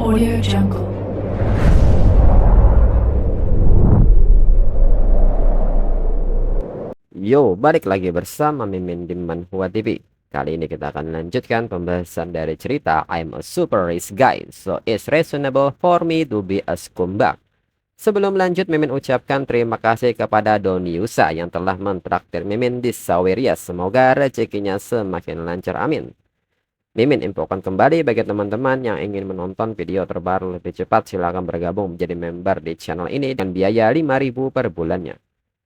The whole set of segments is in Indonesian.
Audio Jungle. Yo, balik lagi bersama Mimin di Manhua TV. Kali ini kita akan lanjutkan pembahasan dari cerita I'm a super rich guy, so it's reasonable for me to be a scumbag. Sebelum lanjut, Mimin ucapkan terima kasih kepada Doni Yusa yang telah mentraktir Mimin di Saweria. Semoga rezekinya semakin lancar, amin. Mimin infokan kembali bagi teman-teman yang ingin menonton video terbaru lebih cepat, silahkan bergabung menjadi member di channel ini dan biaya 5.000 per bulannya.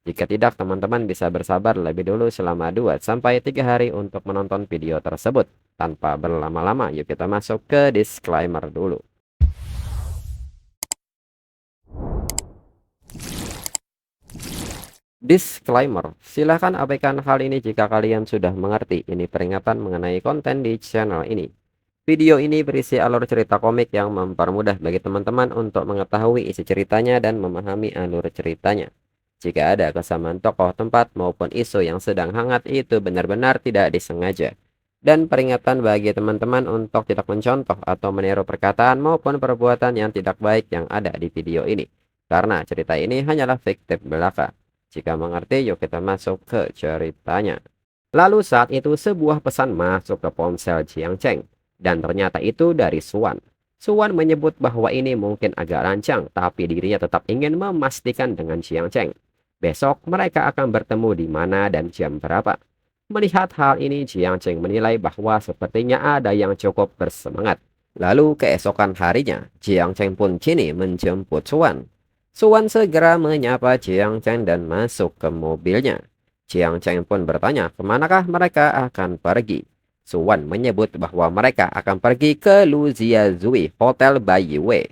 Jika tidak, teman-teman bisa bersabar lebih dulu selama 2-3 hari untuk menonton video tersebut. Tanpa berlama-lama, yuk kita masuk ke disclaimer dulu. Disclaimer, silahkan abaikan hal ini jika kalian sudah mengerti. Ini peringatan mengenai konten di channel ini. Video ini berisi alur cerita komik yang mempermudah bagi teman-teman untuk mengetahui isi ceritanya dan memahami alur ceritanya. Jika ada kesamaan tokoh, tempat, maupun isu yang sedang hangat, itu benar-benar tidak disengaja. Dan peringatan bagi teman-teman untuk tidak mencontoh atau meniru perkataan maupun perbuatan yang tidak baik yang ada di video ini. Karena cerita ini hanyalah fiktif belaka. Jika mengerti, yuk kita masuk ke ceritanya. Lalu saat itu sebuah pesan masuk ke ponsel Jiang Cheng. Dan ternyata itu dari Suan. Suan menyebut bahwa ini mungkin agak lancang, tapi dirinya tetap ingin memastikan dengan Jiang Cheng. Besok mereka akan bertemu di mana dan jam berapa. Melihat hal ini, Jiang Cheng menilai bahwa sepertinya ada yang cukup bersemangat. Lalu keesokan harinya, Jiang Cheng pun kini menjemput Suan. Suan segera menyapa Jiang Cheng dan masuk ke mobilnya. Jiang Cheng pun bertanya kemanakah mereka akan pergi. Suan menyebut bahwa mereka akan pergi ke Luzia Zui Hotel Baiyue.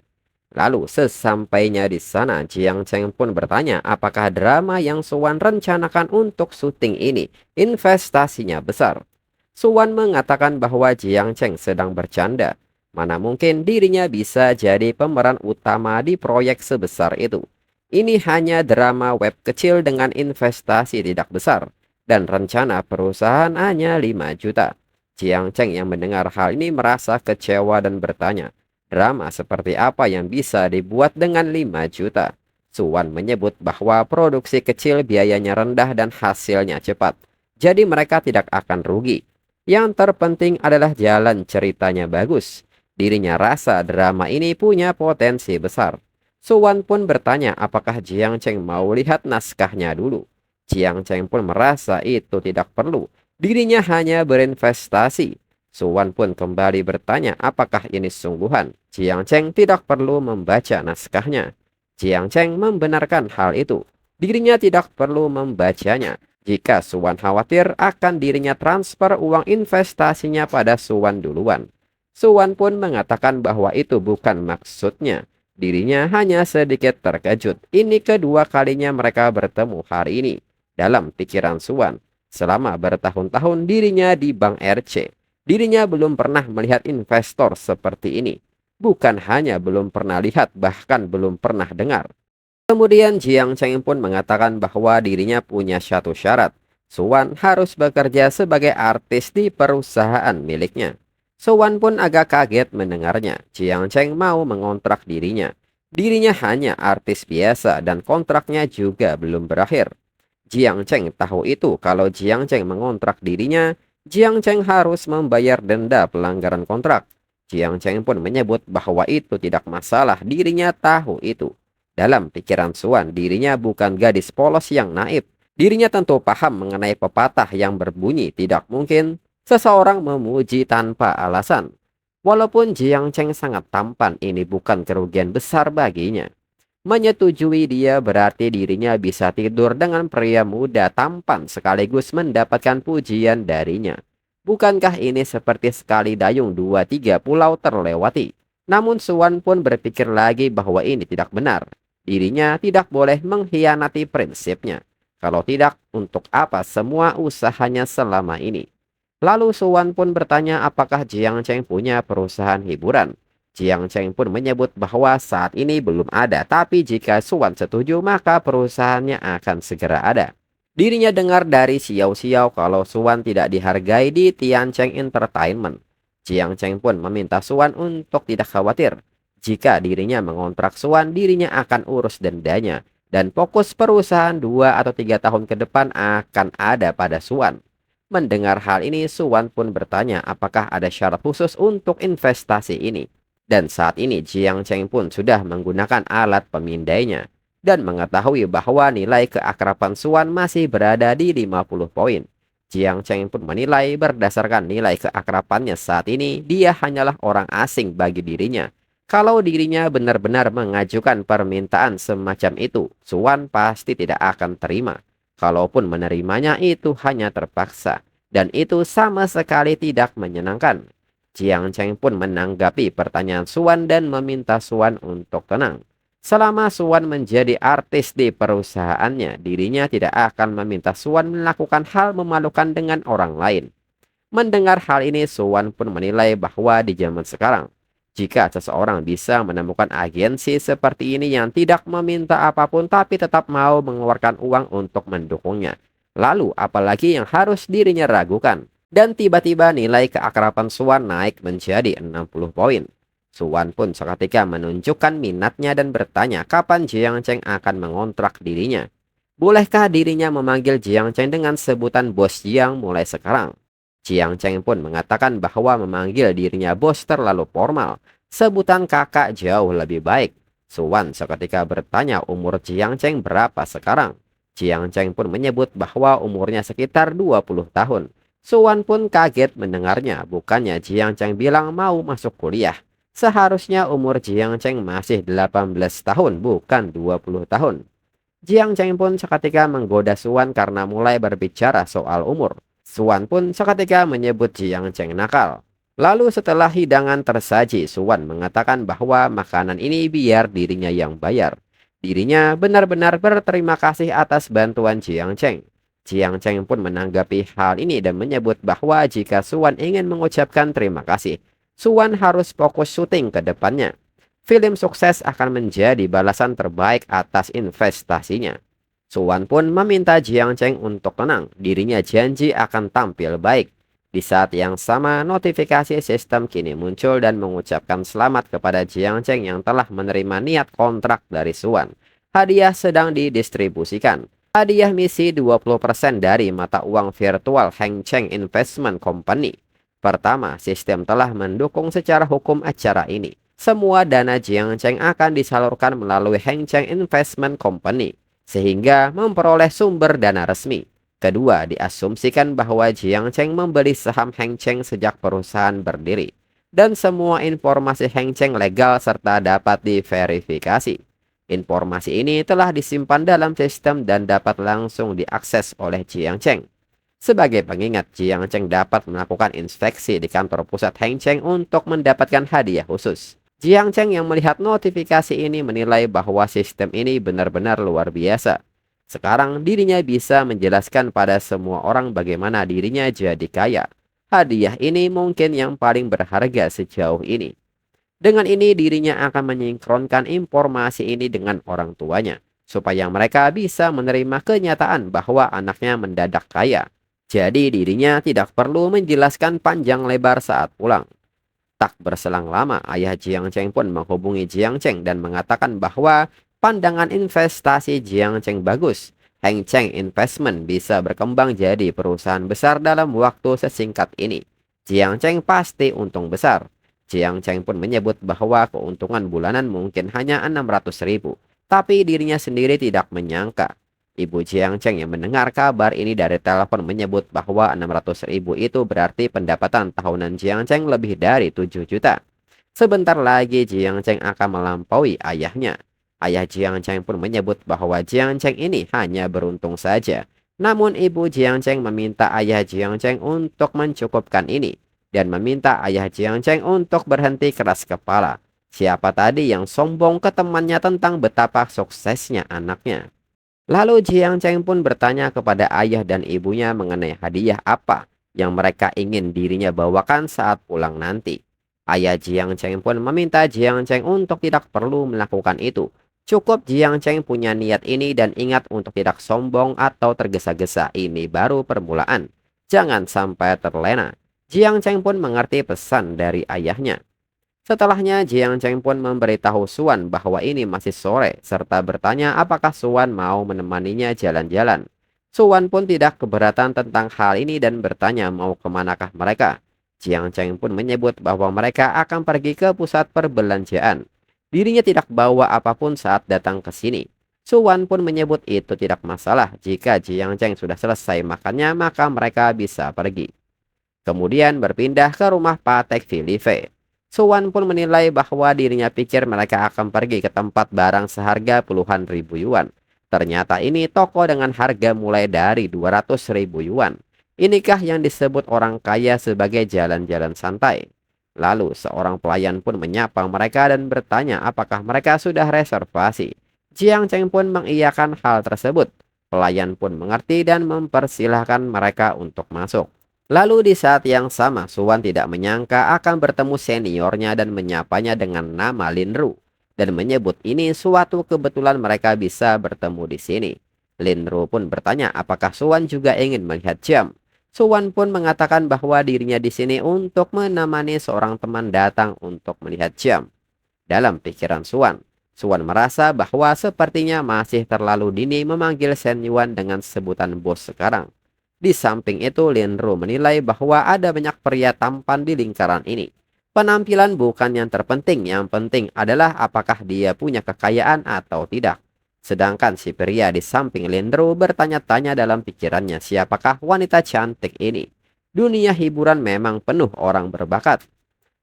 Lalu sesampainya di sana, Jiang Cheng pun bertanya apakah drama yang Suan rencanakan untuk syuting ini investasinya besar. Suan mengatakan bahwa Jiang Cheng sedang bercanda. Mana mungkin dirinya bisa jadi pemeran utama di proyek sebesar itu. Ini hanya drama web kecil dengan investasi tidak besar. Dan rencana perusahaan hanya 5 juta. Jiang Cheng yang mendengar hal ini merasa kecewa dan bertanya, drama seperti apa yang bisa dibuat dengan 5 juta? Suan menyebut bahwa produksi kecil biayanya rendah dan hasilnya cepat. Jadi mereka tidak akan rugi. Yang terpenting adalah jalan ceritanya bagus. Dirinya rasa drama ini punya potensi besar. Suan pun bertanya apakah Jiang Cheng mau lihat naskahnya dulu. Jiang Cheng pun merasa itu tidak perlu. Dirinya hanya berinvestasi. Suan pun kembali bertanya apakah ini sungguhan. Jiang Cheng tidak perlu membaca naskahnya. Jiang Cheng membenarkan hal itu. Dirinya tidak perlu membacanya. Jika Suan khawatir akan dirinya transfer uang investasinya pada Suan duluan. Suan pun mengatakan bahwa itu bukan maksudnya. Dirinya hanya sedikit terkejut. Ini kedua kalinya mereka bertemu hari ini. Dalam pikiran Suan, selama bertahun-tahun dirinya di Bank RC. Dirinya belum pernah melihat investor seperti ini. Bukan hanya belum pernah lihat, bahkan belum pernah dengar. Kemudian Jiang Cheng pun mengatakan bahwa dirinya punya satu syarat. Suan harus bekerja sebagai artis di perusahaan miliknya. Suan pun agak kaget mendengarnya. Jiang Cheng mau mengontrak dirinya. Dirinya hanya artis biasa dan kontraknya juga belum berakhir. Jiang Cheng tahu itu kalau Jiang Cheng mengontrak dirinya, Jiang Cheng harus membayar denda pelanggaran kontrak. Jiang Cheng pun menyebut bahwa itu tidak masalah, dirinya tahu itu. Dalam pikiran Suan, dirinya bukan gadis polos yang naif. Dirinya tentu paham mengenai pepatah yang berbunyi tidak mungkin seseorang memuji tanpa alasan. Walaupun Jiang Cheng sangat tampan, ini bukan kerugian besar baginya. Menyetujui dia berarti dirinya bisa tidur dengan pria muda tampan sekaligus mendapatkan pujian darinya. Bukankah ini seperti sekali dayung 2-3 pulau terlewati? Namun Suan pun berpikir lagi bahwa ini tidak benar. Dirinya tidak boleh mengkhianati prinsipnya. Kalau tidak, untuk apa semua usahanya selama ini? Lalu Suan pun bertanya apakah Jiang Cheng punya perusahaan hiburan. Jiang Cheng pun menyebut bahwa saat ini belum ada, tapi jika Suan setuju maka perusahaannya akan segera ada. Dirinya dengar dari Xiao Xiao kalau Suan tidak dihargai di Tiancheng Entertainment. Jiang Cheng pun meminta Suan untuk tidak khawatir. Jika dirinya mengontrak Suwan, dirinya akan urus dendanya. Dan fokus perusahaan 2 atau 3 tahun ke depan akan ada pada Suwan. Mendengar hal ini, Suwan pun bertanya apakah ada syarat khusus untuk investasi ini. Dan saat ini Jiang Cheng pun sudah menggunakan alat pemindainya dan mengetahui bahwa nilai keakraban Suwan masih berada di 50 poin. Jiang Cheng pun menilai berdasarkan nilai keakrabannya saat ini, dia hanyalah orang asing bagi dirinya. Kalau dirinya benar-benar mengajukan permintaan semacam itu, Suwan pasti tidak akan terima. Kalaupun menerimanya itu hanya terpaksa, dan itu sama sekali tidak menyenangkan. Jiang Cheng pun menanggapi pertanyaan Suwan dan meminta Suwan untuk tenang. Selama Suwan menjadi artis di perusahaannya, dirinya tidak akan meminta Suwan melakukan hal memalukan dengan orang lain. Mendengar hal ini, Suwan pun menilai bahwa di zaman sekarang, jika seseorang bisa menemukan agensi seperti ini yang tidak meminta apapun tapi tetap mau mengeluarkan uang untuk mendukungnya, lalu apalagi yang harus dirinya ragukan? Dan tiba-tiba nilai keakraban Suwan naik menjadi 60 poin. Suwan pun seketika menunjukkan minatnya dan bertanya kapan Jiang Cheng akan mengontrak dirinya. Bolehkah dirinya memanggil Jiang Cheng dengan sebutan bos Jiang mulai sekarang? Jiang Cheng pun mengatakan bahwa memanggil dirinya bos terlalu formal. Sebutan kakak jauh lebih baik. Suwan seketika bertanya umur Jiang Cheng berapa sekarang. Jiang Cheng pun menyebut bahwa umurnya sekitar 20 tahun. Suwan pun kaget mendengarnya, bukannya Jiang Cheng bilang mau masuk kuliah. Seharusnya umur Jiang Cheng masih 18 tahun, bukan 20 tahun. Jiang Cheng pun seketika menggoda Suwan karena mulai berbicara soal umur. Suwan pun seketika menyebut Jiang Cheng nakal. Lalu setelah hidangan tersaji, Suwan mengatakan bahwa makanan ini biar dirinya yang bayar. Dirinya benar-benar berterima kasih atas bantuan Jiang Cheng. Jiang Cheng pun menanggapi hal ini dan menyebut bahwa jika Suwan ingin mengucapkan terima kasih, Suwan harus fokus syuting ke depannya. Film sukses akan menjadi balasan terbaik atas investasinya. Suwan pun meminta Jiang Cheng untuk tenang, dirinya janji akan tampil baik. Di saat yang sama, notifikasi sistem kini muncul dan mengucapkan selamat kepada Jiang Cheng yang telah menerima niat kontrak dari Suwan. Hadiah sedang didistribusikan. Hadiah misi 20% dari mata uang virtual Heng Cheng Investment Company. Pertama, sistem telah mendukung secara hukum acara ini. Semua dana Jiang Cheng akan disalurkan melalui Heng Cheng Investment Company, sehingga memperoleh sumber dana resmi. Kedua, diasumsikan bahwa Jiang Cheng membeli saham Heng Cheng sejak perusahaan berdiri. Dan semua informasi Heng Cheng legal serta dapat diverifikasi. Informasi ini telah disimpan dalam sistem dan dapat langsung diakses oleh Jiang Cheng. Sebagai pengingat, Jiang Cheng dapat melakukan inspeksi di kantor pusat Heng Cheng untuk mendapatkan hadiah khusus. Jiang Cheng yang melihat notifikasi ini menilai bahwa sistem ini benar-benar luar biasa. Sekarang dirinya bisa menjelaskan pada semua orang bagaimana dirinya jadi kaya. Hadiah ini mungkin yang paling berharga sejauh ini. Dengan ini dirinya akan menyinkronkan informasi ini dengan orang tuanya, supaya mereka bisa menerima kenyataan bahwa anaknya mendadak kaya. Jadi dirinya tidak perlu menjelaskan panjang lebar saat pulang. Tak berselang lama, ayah Jiang Cheng pun menghubungi Jiang Cheng dan mengatakan bahwa pandangan investasi Jiang Cheng bagus. Heng Cheng Investment bisa berkembang jadi perusahaan besar dalam waktu sesingkat ini. Jiang Cheng pasti untung besar. Jiang Cheng pun menyebut bahwa keuntungan bulanan mungkin hanya 600.000. Tapi dirinya sendiri tidak menyangka. Ibu Jiang Cheng yang mendengar kabar ini dari telepon menyebut bahwa 600.000 itu berarti pendapatan tahunan Jiang Cheng lebih dari 7 juta. Sebentar lagi Jiang Cheng akan melampaui ayahnya. Ayah Jiang Cheng pun menyebut bahwa Jiang Cheng ini hanya beruntung saja. Namun ibu Jiang Cheng meminta ayah Jiang Cheng untuk mencukupkan ini. Dan meminta ayah Jiang Cheng untuk berhenti keras kepala. Siapa tadi yang sombong ke temannya tentang betapa suksesnya anaknya? Lalu Jiang Cheng pun bertanya kepada ayah dan ibunya mengenai hadiah apa yang mereka ingin dirinya bawakan saat pulang nanti. Ayah Jiang Cheng pun meminta Jiang Cheng untuk tidak perlu melakukan itu. Cukup Jiang Cheng punya niat ini dan ingat untuk tidak sombong atau tergesa-gesa, ini baru permulaan. Jangan sampai terlena. Jiang Cheng pun mengerti pesan dari ayahnya. Setelahnya, Jiang Cheng pun memberitahu Suan bahwa ini masih sore, serta bertanya apakah Suan mau menemaninya jalan-jalan. Suan pun tidak keberatan tentang hal ini dan bertanya mau kemanakah mereka. Jiang Cheng pun menyebut bahwa mereka akan pergi ke pusat perbelanjaan. Dirinya tidak bawa apapun saat datang ke sini. Suan pun menyebut itu tidak masalah, jika Jiang Cheng sudah selesai makannya maka mereka bisa pergi. Kemudian berpindah ke rumah Patek Philippe. Suwan pun menilai bahwa dirinya pikir mereka akan pergi ke tempat barang seharga puluhan ribu yuan. Ternyata ini toko dengan harga mulai dari 200 ribu yuan. Inikah yang disebut orang kaya sebagai jalan-jalan santai? Lalu seorang pelayan pun menyapa mereka dan bertanya apakah mereka sudah reservasi. Jiang Cheng pun mengiyakan hal tersebut. Pelayan pun mengerti dan mempersilahkan mereka untuk masuk. Lalu di saat yang sama, Suwan tidak menyangka akan bertemu seniornya dan menyapanya dengan nama Lin Ru. Dan menyebut ini suatu kebetulan mereka bisa bertemu di sini. Lin Ru pun bertanya apakah Suwan juga ingin melihat jam. Suwan pun mengatakan bahwa dirinya di sini untuk menemani seorang teman datang untuk melihat jam. Dalam pikiran Suwan, Suwan merasa bahwa sepertinya masih terlalu dini memanggil Shen Yuan dengan sebutan bos sekarang. Di samping itu, Lin Ru menilai bahwa ada banyak pria tampan di lingkaran ini. Penampilan bukan yang terpenting, yang penting adalah apakah dia punya kekayaan atau tidak. Sedangkan si pria di samping Lin Ru bertanya-tanya dalam pikirannya siapakah wanita cantik ini. Dunia hiburan memang penuh orang berbakat.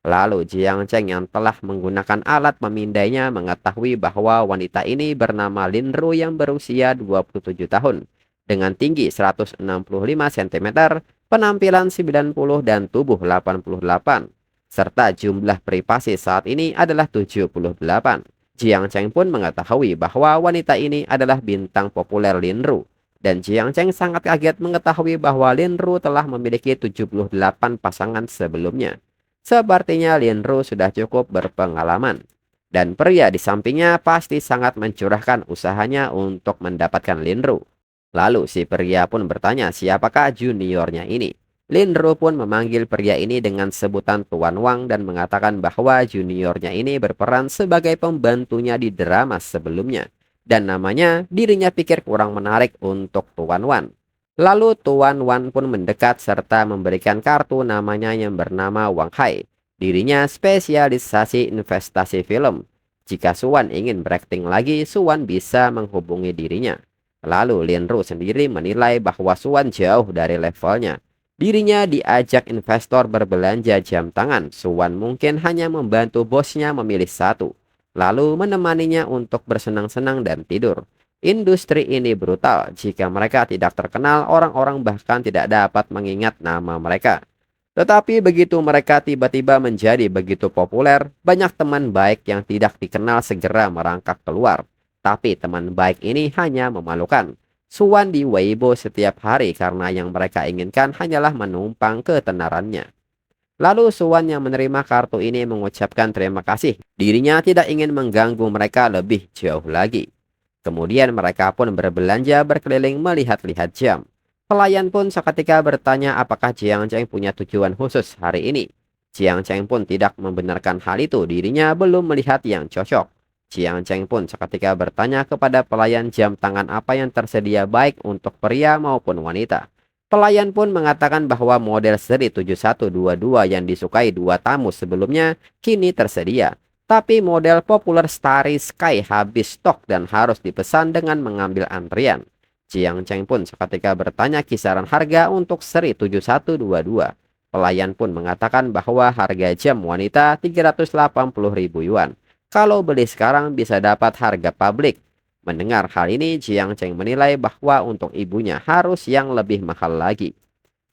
Lalu Jiang Cheng yang telah menggunakan alat memindainya mengetahui bahwa wanita ini bernama Lin Ru yang berusia 27 tahun. Dengan tinggi 165 cm, penampilan 90 dan tubuh 88, serta jumlah privasi saat ini adalah 78. Jiang Cheng pun mengetahui bahwa wanita ini adalah bintang populer Lin Ru. Dan Jiang Cheng sangat kaget mengetahui bahwa Lin Ru telah memiliki 78 pasangan sebelumnya. Sepertinya Lin Ru sudah cukup berpengalaman. Dan pria di sampingnya pasti sangat mencurahkan usahanya untuk mendapatkan Lin Ru. Lalu si pria pun bertanya siapakah juniornya ini. Lin Ru pun memanggil pria ini dengan sebutan Tuan Wang dan mengatakan bahwa juniornya ini berperan sebagai pembantunya di drama sebelumnya. Dan namanya dirinya pikir kurang menarik untuk Tuan Wan. Lalu Tuan Wan pun mendekat serta memberikan kartu namanya yang bernama Wang Hai. Dirinya spesialisasi investasi film. Jika Suwan ingin berakting lagi, Suwan bisa menghubungi dirinya. Lalu Lin Ru sendiri menilai bahwa Suwan jauh dari levelnya. Dirinya diajak investor berbelanja jam tangan. Suwan mungkin hanya membantu bosnya memilih satu. Lalu menemaninya untuk bersenang-senang dan tidur. Industri ini brutal. Jika mereka tidak terkenal, orang-orang bahkan tidak dapat mengingat nama mereka. Tetapi begitu mereka tiba-tiba menjadi begitu populer, banyak teman baik yang tidak dikenal segera merangkak keluar. Tapi teman baik ini hanya memalukan. Suwan di Weibo setiap hari karena yang mereka inginkan hanyalah menumpang ketenarannya. Lalu Suwan yang menerima kartu ini mengucapkan terima kasih. Dirinya tidak ingin mengganggu mereka lebih jauh lagi. Kemudian mereka pun berbelanja berkeliling melihat-lihat jam. Pelayan pun seketika bertanya apakah Jiang Cheng punya tujuan khusus hari ini. Jiang Cheng pun tidak membenarkan hal itu. Dirinya belum melihat yang cocok. Jiang Cheng pun seketika bertanya kepada pelayan jam tangan apa yang tersedia baik untuk pria maupun wanita. Pelayan pun mengatakan bahwa model seri 7122 yang disukai dua tamu sebelumnya kini tersedia. Tapi model populer Starry Sky habis stok dan harus dipesan dengan mengambil antrian. Jiang Cheng pun seketika bertanya kisaran harga untuk seri 7122. Pelayan pun mengatakan bahwa harga jam wanita 380.000 yuan. Kalau beli sekarang bisa dapat harga publik. Mendengar hal ini, Jiang Cheng menilai bahwa untuk ibunya harus yang lebih mahal lagi.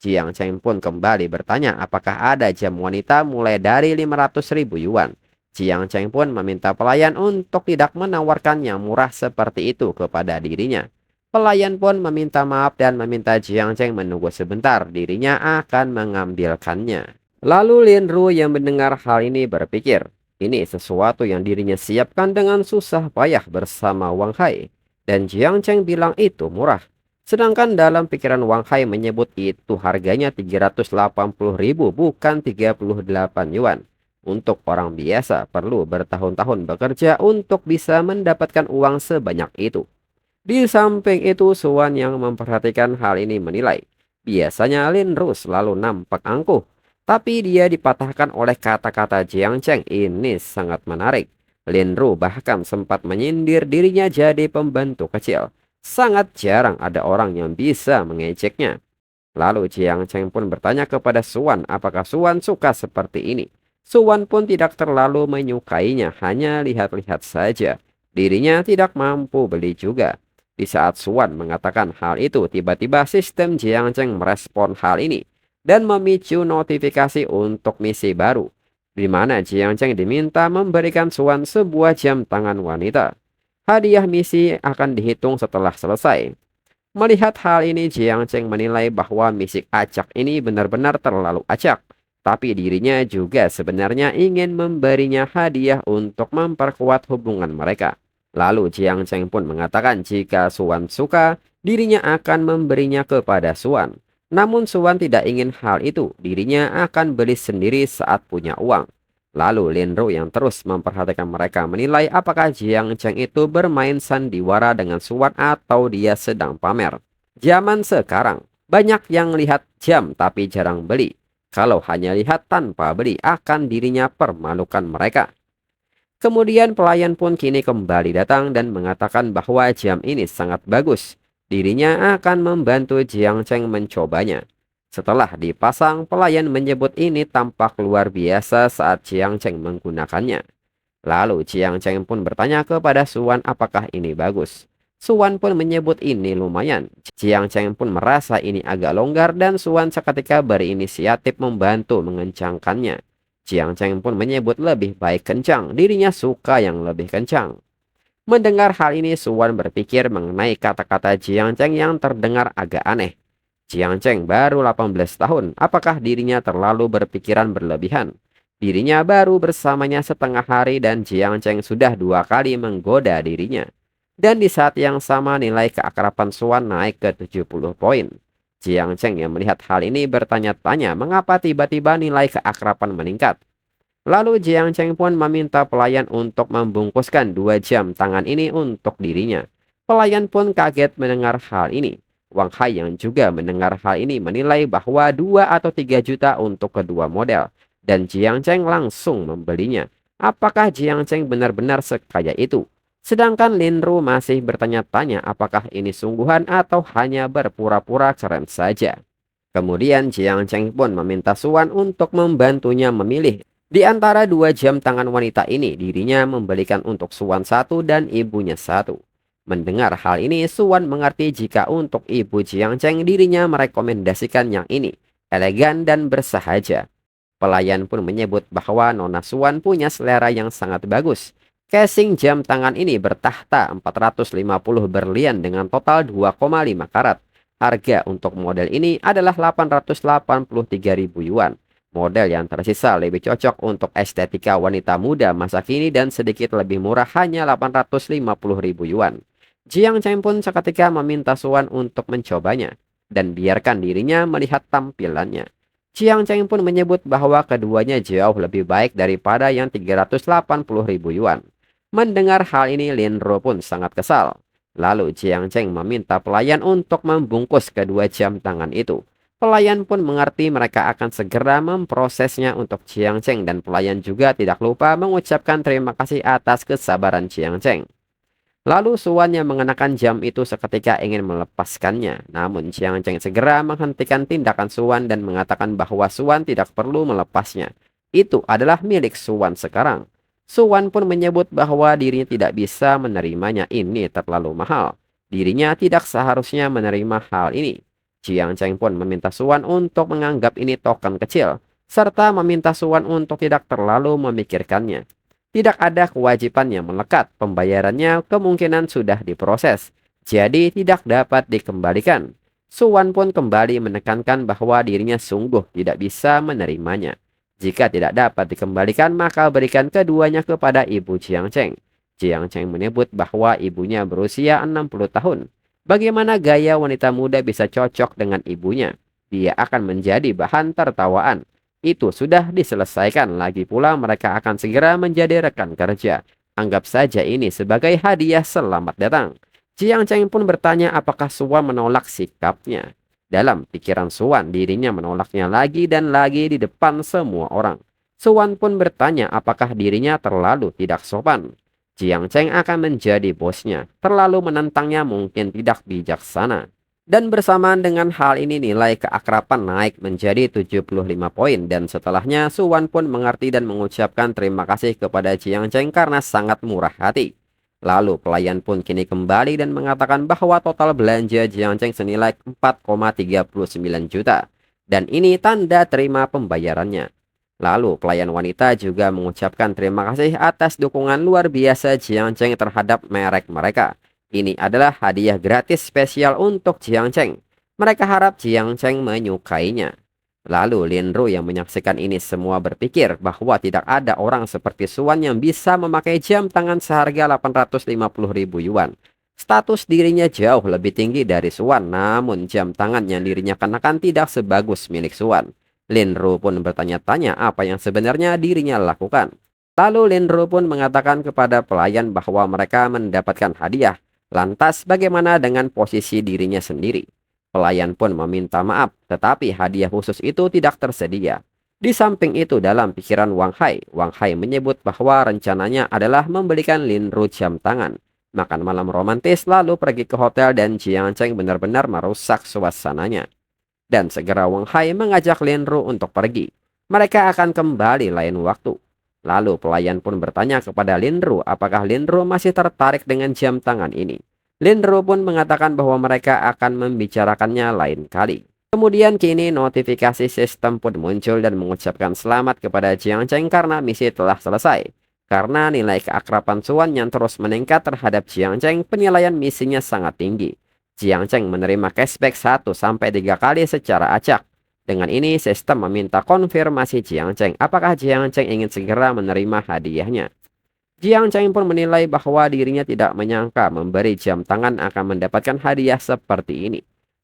Jiang Cheng pun kembali bertanya apakah ada jam wanita mulai dari 500.000 yuan. Jiang Cheng pun meminta pelayan untuk tidak menawarkan yang murah seperti itu kepada dirinya. Pelayan pun meminta maaf dan meminta Jiang Cheng menunggu sebentar, dirinya akan mengambilkannya. Lalu Lin Ru yang mendengar hal ini berpikir, ini sesuatu yang dirinya siapkan dengan susah payah bersama Wang Hai. Dan Jiang Cheng bilang itu murah. Sedangkan dalam pikiran Wang Hai menyebut itu harganya 380.000 bukan 38 yuan. Untuk orang biasa perlu bertahun-tahun bekerja untuk bisa mendapatkan uang sebanyak itu. Di samping itu, Suan yang memperhatikan hal ini menilai, biasanya Linru selalu nampak angkuh, tapi dia dipatahkan oleh kata-kata Jiang Cheng ini sangat menarik. Linru bahkan sempat menyindir dirinya jadi pembantu kecil. Sangat jarang ada orang yang bisa mengejeknya. Lalu Jiang Cheng pun bertanya kepada Suan apakah Suan suka seperti ini. Suan pun tidak terlalu menyukainya, hanya lihat-lihat saja. Dirinya tidak mampu beli juga. Di saat Suan mengatakan hal itu, tiba-tiba sistem Jiang Cheng merespon hal ini dan memicu notifikasi untuk misi baru, di mana Jiang Cheng diminta memberikan Suan sebuah jam tangan wanita. Hadiah misi akan dihitung setelah selesai. Melihat hal ini, Jiang Cheng menilai bahwa misi acak ini benar-benar terlalu acak. Tapi dirinya juga sebenarnya ingin memberinya hadiah untuk memperkuat hubungan mereka. Lalu Jiang Cheng pun mengatakan jika Suan suka, dirinya akan memberinya kepada Suan. Namun Suan tidak ingin hal itu, dirinya akan beli sendiri saat punya uang. Lalu Linru yang terus memperhatikan mereka menilai apakah Jiang Cheng itu bermain sandiwara dengan Suan atau dia sedang pamer. Zaman sekarang, banyak yang lihat jam tapi jarang beli. Kalau hanya lihat tanpa beli, akan dirinya permalukan mereka. Kemudian pelayan pun kini kembali datang dan mengatakan bahwa jam ini sangat bagus. Dirinya akan membantu Jiang Cheng mencobanya. Setelah dipasang, pelayan menyebut ini tampak luar biasa saat Jiang Cheng menggunakannya. Lalu Jiang Cheng pun bertanya kepada Suan apakah ini bagus. Suan pun menyebut ini lumayan. Jiang Cheng pun merasa ini agak longgar dan Suan seketika berinisiatif membantu mengencangkannya. Jiang Cheng pun menyebut lebih baik kencang, dirinya suka yang lebih kencang. Mendengar hal ini, Suan berpikir mengenai kata-kata Jiang Cheng yang terdengar agak aneh. Jiang Cheng baru 18 tahun, apakah dirinya terlalu berpikiran berlebihan? Dirinya baru bersamanya setengah hari dan Jiang Cheng sudah 2 kali menggoda dirinya. Dan di saat yang sama nilai keakraban Suan naik ke 70 poin. Jiang Cheng yang melihat hal ini bertanya-tanya mengapa tiba-tiba nilai keakraban meningkat. Lalu Jiang Cheng pun meminta pelayan untuk membungkuskan 2 jam tangan ini untuk dirinya. Pelayan pun kaget mendengar hal ini. Wang Hai yang juga mendengar hal ini menilai bahwa 2 atau 3 juta untuk kedua model. Dan Jiang Cheng langsung membelinya. Apakah Jiang Cheng benar-benar sekaya itu? Sedangkan Linru masih bertanya-tanya apakah ini sungguhan atau hanya berpura-pura keren saja. Kemudian Jiang Cheng pun meminta Suan untuk membantunya memilih. Di antara 2 jam tangan wanita ini, dirinya membelikan untuk Suan 1 dan ibunya 1. Mendengar hal ini, Suan mengerti jika untuk ibu Jiang Cheng dirinya merekomendasikan yang ini, elegan dan bersahaja. Pelayan pun menyebut bahwa Nona Suan punya selera yang sangat bagus. Casing jam tangan ini bertahta 450 berlian dengan total 2,5 karat. Harga untuk model ini adalah 883.000 yuan. Model yang tersisa lebih cocok untuk estetika wanita muda masa kini dan sedikit lebih murah hanya 850.000 yuan. Jiang Cheng pun seketika meminta Suan untuk mencobanya dan biarkan dirinya melihat tampilannya. Jiang Cheng pun menyebut bahwa keduanya jauh lebih baik daripada yang 380.000 yuan. Mendengar hal ini, Linru pun sangat kesal. Lalu Jiang Cheng meminta pelayan untuk membungkus kedua jam tangan itu. Pelayan pun mengerti mereka akan segera memprosesnya untuk Jiang Cheng dan pelayan juga tidak lupa mengucapkan terima kasih atas kesabaran Jiang Cheng. Lalu Suan yang mengenakan jam itu seketika ingin melepaskannya. Namun Jiang Cheng segera menghentikan tindakan Suan dan mengatakan bahwa Suan tidak perlu melepasnya. Itu adalah milik Suan sekarang. Suan pun menyebut bahwa dirinya tidak bisa menerimanya, ini terlalu mahal. Dirinya tidak seharusnya menerima hal ini. Jiang Cheng pun meminta Suan untuk menganggap ini token kecil, serta meminta Suan untuk tidak terlalu memikirkannya. Tidak ada kewajiban yang melekat, pembayarannya kemungkinan sudah diproses, jadi tidak dapat dikembalikan. Suan pun kembali menekankan bahwa dirinya sungguh tidak bisa menerimanya. Jika tidak dapat dikembalikan, maka berikan keduanya kepada ibu Jiang Cheng. Jiang Cheng menyebut bahwa ibunya berusia 60 tahun. Bagaimana gaya wanita muda bisa cocok dengan ibunya? Dia akan menjadi bahan tertawaan. itu sudah diselesaikan. Lagi pula mereka akan segera menjadi rekan kerja. Anggap saja ini sebagai hadiah selamat datang. Jiang Cheng pun bertanya apakah Suwan menolak sikapnya. Dalam pikiran Suwan, dirinya menolaknya lagi dan lagi di depan semua orang. Suwan pun bertanya apakah dirinya terlalu tidak sopan. Jiang Cheng akan menjadi bosnya. Terlalu menentangnya mungkin tidak bijaksana. Dan bersamaan dengan hal ini nilai keakraban naik menjadi 75 poin dan setelahnya Suwan pun mengerti dan mengucapkan terima kasih kepada Jiang Cheng karena sangat murah hati. Lalu pelayan pun kini kembali dan mengatakan bahwa total belanja Jiang Cheng senilai 4,39 juta. Dan ini tanda terima pembayarannya. Lalu pelayan wanita juga mengucapkan terima kasih atas dukungan luar biasa Jiang Cheng terhadap merek mereka. Ini adalah hadiah gratis spesial untuk Jiang Cheng. Mereka harap Jiang Cheng menyukainya. Lalu Lin Ru yang menyaksikan ini semua berpikir bahwa tidak ada orang seperti Suwan yang bisa memakai jam tangan seharga 850.000 yuan. Status dirinya jauh lebih tinggi dari Suwan, namun jam tangan yang dirinya kenakan tidak sebagus milik Suwan. Lin Ru pun bertanya-tanya apa yang sebenarnya dirinya lakukan. Lalu Lin Ru pun mengatakan kepada pelayan bahwa mereka mendapatkan hadiah. Lantas bagaimana dengan posisi dirinya sendiri? Pelayan pun meminta maaf, tetapi hadiah khusus itu tidak tersedia. Di samping itu dalam pikiran Wang Hai menyebut bahwa rencananya adalah membelikan Lin Ru jam tangan, makan malam romantis lalu pergi ke hotel dan Jiang Cheng benar-benar merusak suasananya. Dan segera Wang Hai mengajak Lin Ru untuk pergi. Mereka akan kembali lain waktu. Lalu pelayan pun bertanya kepada Lin Ru apakah Lin Ru masih tertarik dengan jam tangan ini. Lin Ru pun mengatakan bahwa mereka akan membicarakannya lain kali. Kemudian kini notifikasi sistem pun muncul dan mengucapkan selamat kepada Jiang Cheng karena misi telah selesai. Karena nilai keakraban Suwan yang terus meningkat terhadap Jiang Cheng, penilaian misinya sangat tinggi. Jiang Cheng menerima cashback 1-3 kali secara acak. Dengan ini sistem meminta konfirmasi Jiang Cheng apakah Jiang Cheng ingin segera menerima hadiahnya. Jiang Cheng pun menilai bahwa dirinya tidak menyangka memberi jam tangan akan mendapatkan hadiah seperti ini.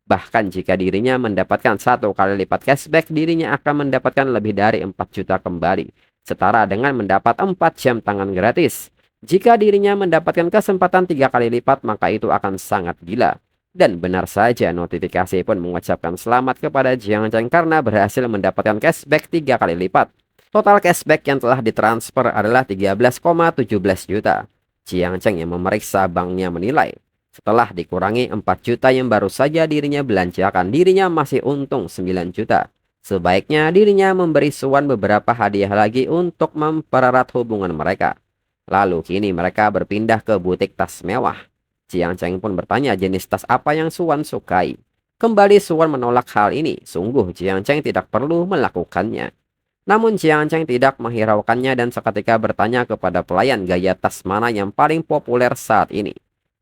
Bahkan jika dirinya mendapatkan 1 kali lipat cashback, dirinya akan mendapatkan lebih dari 4 juta kembali. Setara dengan mendapat 4 jam tangan gratis. Jika dirinya mendapatkan kesempatan 3 kali lipat, maka itu akan sangat gila. Dan benar saja notifikasi pun mengucapkan selamat kepada Jiang Cheng karena berhasil mendapatkan cashback 3 kali lipat. Total cashback yang telah ditransfer adalah 13,17 juta. Jiang Cheng yang memeriksa banknya menilai, setelah dikurangi 4 juta yang baru saja dirinya belanjakan, dirinya masih untung 9 juta. Sebaiknya dirinya memberi Suwan beberapa hadiah lagi untuk mempererat hubungan mereka. Lalu kini mereka berpindah ke butik tas mewah. Jiang Cheng pun bertanya jenis tas apa yang Suwan sukai. Kembali Suwan menolak hal ini. Sungguh Jiang Cheng tidak perlu melakukannya. Namun Jiang Cheng tidak menghiraukannya dan seketika bertanya kepada pelayan gaya tas mana yang paling populer saat ini.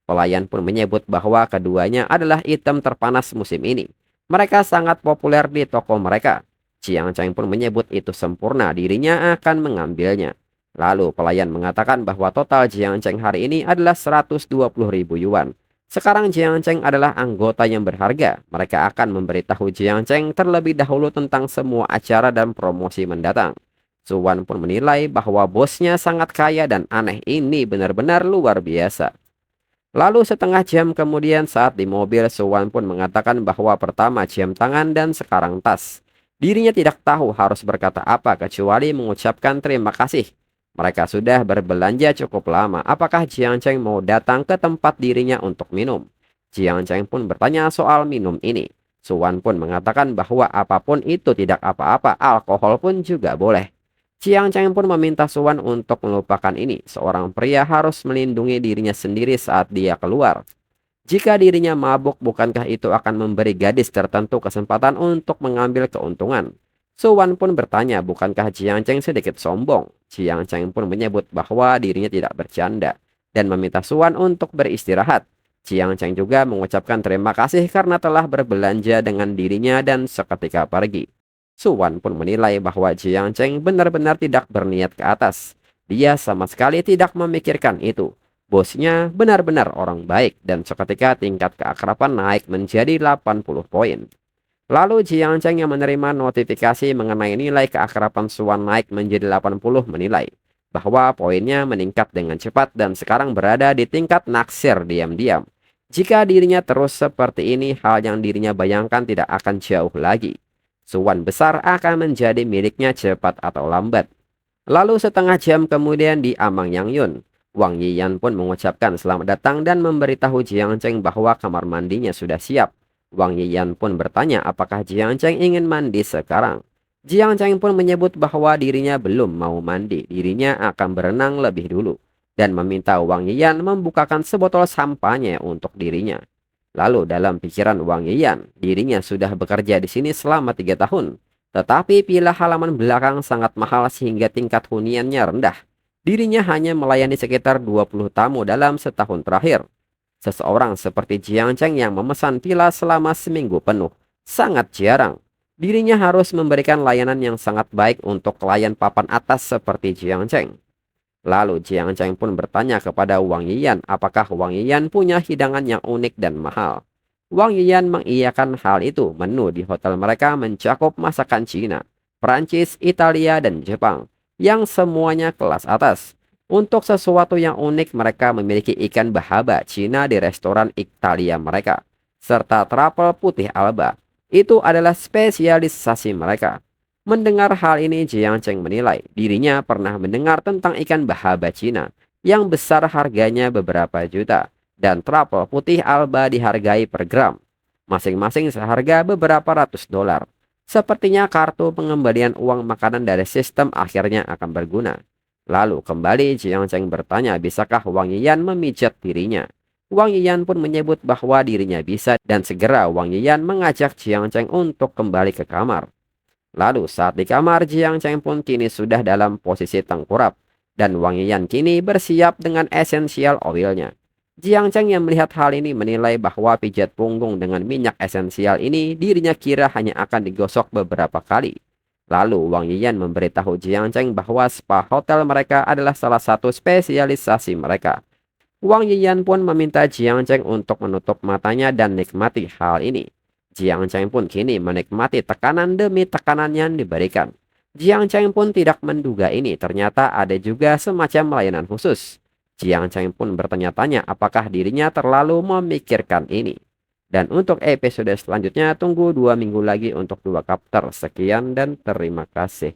Pelayan pun menyebut bahwa keduanya adalah item terpanas musim ini. Mereka sangat populer di toko mereka. Jiang Cheng pun menyebut itu sempurna, dirinya akan mengambilnya. Lalu pelayan mengatakan bahwa total Jiang Cheng hari ini adalah 120.000 yuan. Sekarang Jiang Cheng adalah anggota yang berharga. Mereka akan memberitahu Jiang Cheng terlebih dahulu tentang semua acara dan promosi mendatang. Suwan pun menilai bahwa bosnya sangat kaya dan aneh, ini benar-benar luar biasa. Lalu setengah jam kemudian saat di mobil, Suwan pun mengatakan bahwa pertama jam tangan dan sekarang tas. Dirinya tidak tahu harus berkata apa kecuali mengucapkan terima kasih. Mereka sudah berbelanja cukup lama. Apakah Jiang Cheng mau datang ke tempat dirinya untuk minum? Jiang Cheng pun bertanya soal minum ini. Suwan pun mengatakan bahwa apapun itu tidak apa-apa, alkohol pun juga boleh. Jiang Cheng pun meminta Suwan untuk melupakan ini. Seorang pria harus melindungi dirinya sendiri saat dia keluar. Jika dirinya mabuk, bukankah itu akan memberi gadis tertentu kesempatan untuk mengambil keuntungan? Suwan pun bertanya, bukankah Jiang Cheng sedikit sombong? Jiang Cheng pun menyebut bahwa dirinya tidak bercanda dan meminta Suwan untuk beristirahat. Jiang Cheng juga mengucapkan terima kasih karena telah berbelanja dengan dirinya dan seketika pergi. Suwan pun menilai bahwa Jiang Cheng benar-benar tidak berniat ke atas. Dia sama sekali tidak memikirkan itu. Bosnya benar-benar orang baik dan seketika tingkat keakraban naik menjadi 80 poin. Lalu Jiang Cheng yang menerima notifikasi mengenai nilai keakraban Suan naik menjadi 80 menilai bahwa poinnya meningkat dengan cepat dan sekarang berada di tingkat naksir diam-diam. Jika dirinya terus seperti ini, hal yang dirinya bayangkan tidak akan jauh lagi. Suan besar akan menjadi miliknya cepat atau lambat. Lalu setengah jam kemudian di Amang Yang Yun, Wang Yiyan pun mengucapkan selamat datang dan memberitahu Jiang Cheng bahwa kamar mandinya sudah siap. Wang Yiyan pun bertanya apakah Jiang Cheng ingin mandi sekarang. Jiang Cheng pun menyebut bahwa dirinya belum mau mandi, dirinya akan berenang lebih dulu. Dan meminta Wang Yiyan membukakan sebotol sampahnya untuk dirinya. Lalu dalam pikiran Wang Yiyan, dirinya sudah bekerja di sini selama 3 tahun. Tetapi pila halaman belakang sangat mahal sehingga tingkat huniannya rendah. Dirinya hanya melayani sekitar 20 tamu dalam setahun terakhir. Seseorang seperti Jiang Cheng yang memesan villa selama seminggu penuh sangat jarang. Dirinya harus memberikan layanan yang sangat baik untuk klien papan atas seperti Jiang Cheng. Lalu Jiang Cheng pun bertanya kepada Wang Yiyan apakah Wang Yiyan punya hidangan yang unik dan mahal. Wang Yiyan mengiyakan hal itu. Menu di hotel mereka mencakup masakan Cina, Prancis, Italia, dan Jepang yang semuanya kelas atas. Untuk sesuatu yang unik, mereka memiliki ikan bahaba Cina di restoran Italia mereka, serta trafel putih alba. Itu adalah spesialisasi mereka. Mendengar hal ini, Jiang Cheng menilai dirinya pernah mendengar tentang ikan bahaba Cina yang besar harganya beberapa juta dan trafel putih alba dihargai per gram, masing-masing seharga beberapa ratus dolar. Sepertinya kartu pengembalian uang makanan dari sistem akhirnya akan berguna. Lalu kembali Jiang Cheng bertanya bisakah Wang Yiyan memijat dirinya. Wang Yiyan pun menyebut bahwa dirinya bisa dan segera Wang Yiyan mengajak Jiang Cheng untuk kembali ke kamar. Lalu saat di kamar, Jiang Cheng pun kini sudah dalam posisi tengkurap. Dan Wang Yiyan kini bersiap dengan essential oilnya. Jiang Cheng yang melihat hal ini menilai bahwa pijat punggung dengan minyak esensial ini dirinya kira hanya akan digosok beberapa kali. Lalu Wang Yiyan memberitahu Jiang Cheng bahwa spa hotel mereka adalah salah satu spesialisasi mereka. Wang Yiyan pun meminta Jiang Cheng untuk menutup matanya dan nikmati hal ini. Jiang Cheng pun kini menikmati tekanan demi tekanan yang diberikan. Jiang Cheng pun tidak menduga ini ternyata ada juga semacam layanan khusus. Jiang Cheng pun bertanya-tanya apakah dirinya terlalu memikirkan ini. Dan untuk episode selanjutnya tunggu 2 minggu lagi untuk 2 chapter. Sekian dan terima kasih.